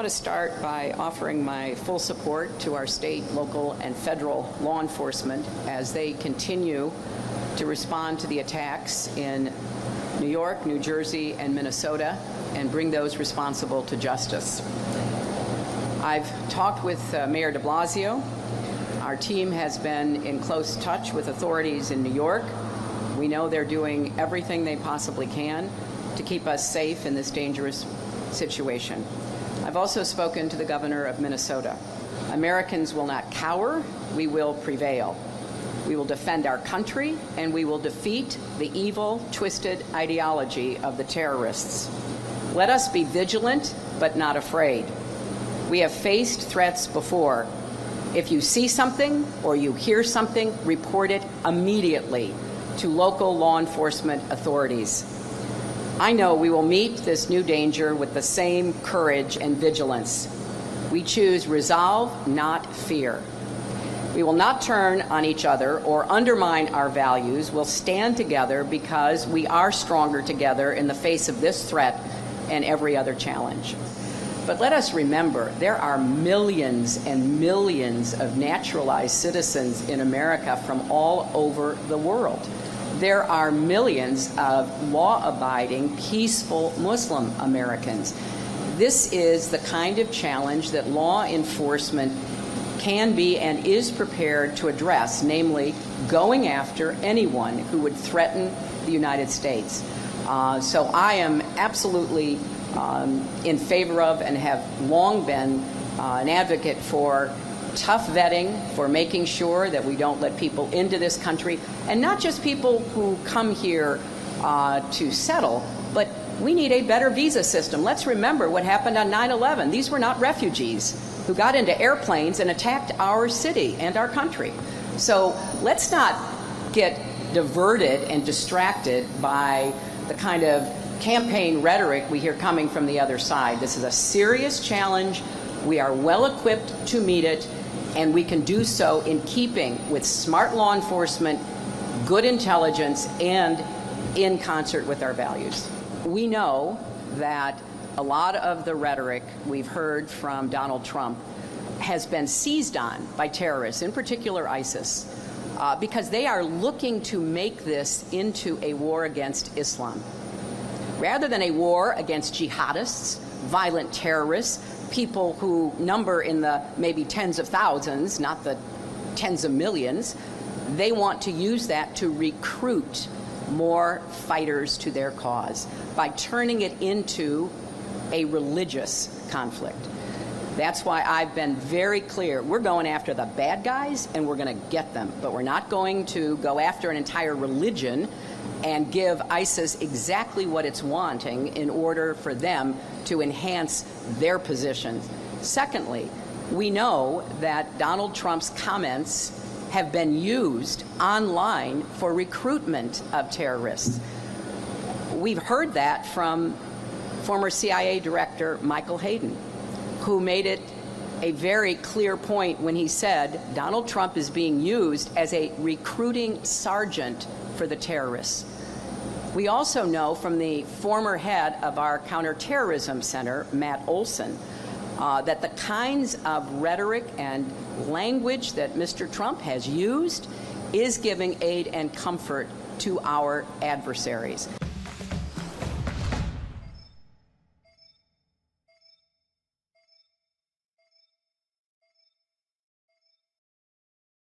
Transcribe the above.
want to start by offering my full support to our state, local, and federal law enforcement as they continue to respond to the attacks in New York, New Jersey, and Minnesota and bring those responsible to justice. I've talked with Mayor de Blasio. Our team has been in close touch with authorities in New York. We know they're doing everything they possibly can to keep us safe in this dangerous situation. I've also spoken to the governor of Minnesota. Americans will not cower, we will prevail. We will defend our country, and we will defeat the evil, twisted ideology of the terrorists. Let us be vigilant, but not afraid. We have faced threats before. If you see something or you hear something, report it immediately to local law enforcement authorities. I know we will meet this new danger with the same courage and vigilance. We choose resolve, not fear. We will not turn on each other or undermine our values. We'll stand together because we are stronger together in the face of this threat and every other challenge. But let us remember, there are millions and millions of naturalized citizens in America from all over the world. There are millions of law-abiding, peaceful Muslim Americans. This is the kind of challenge that law enforcement can be and is prepared to address, namely going after anyone who would threaten the United States. So I am absolutely in favor of and have long been an advocate for tough vetting, for making sure that we don't let people into this country, and not just people who come here to settle, but we need a better visa system. Let's remember what happened on 9/11. These were not refugees who got into airplanes and attacked our city and our country. So let's not get diverted and distracted by the kind of campaign rhetoric we hear coming from the other side. This is a serious challenge. We are well equipped to meet it, and we can do so in keeping with smart law enforcement, good intelligence, and in concert with our values. We know that a lot of the rhetoric we've heard from Donald Trump has been seized on by terrorists, in particular ISIS, because they are looking to make this into a war against Islam. Rather than a war against jihadists, violent terrorists, people who number in the maybe tens of thousands, not the tens of millions, they want to use that to recruit more fighters to their cause by turning it into a religious conflict. That's why I've been very clear. We're going after the bad guys, and we're going to get them. But we're not going to go after an entire religion and give ISIS exactly what it's wanting in order for them to enhance their position. Secondly, we know that Donald Trump's comments have been used online for recruitment of terrorists. We've heard that from former CIA Director Michael Hayden, who made it a very clear point when he said Donald Trump is being used as a recruiting sergeant for the terrorists. We also know from the former head of our counterterrorism center, Matt Olson, that the kinds of rhetoric and language that Mr. Trump has used is giving aid and comfort to our adversaries.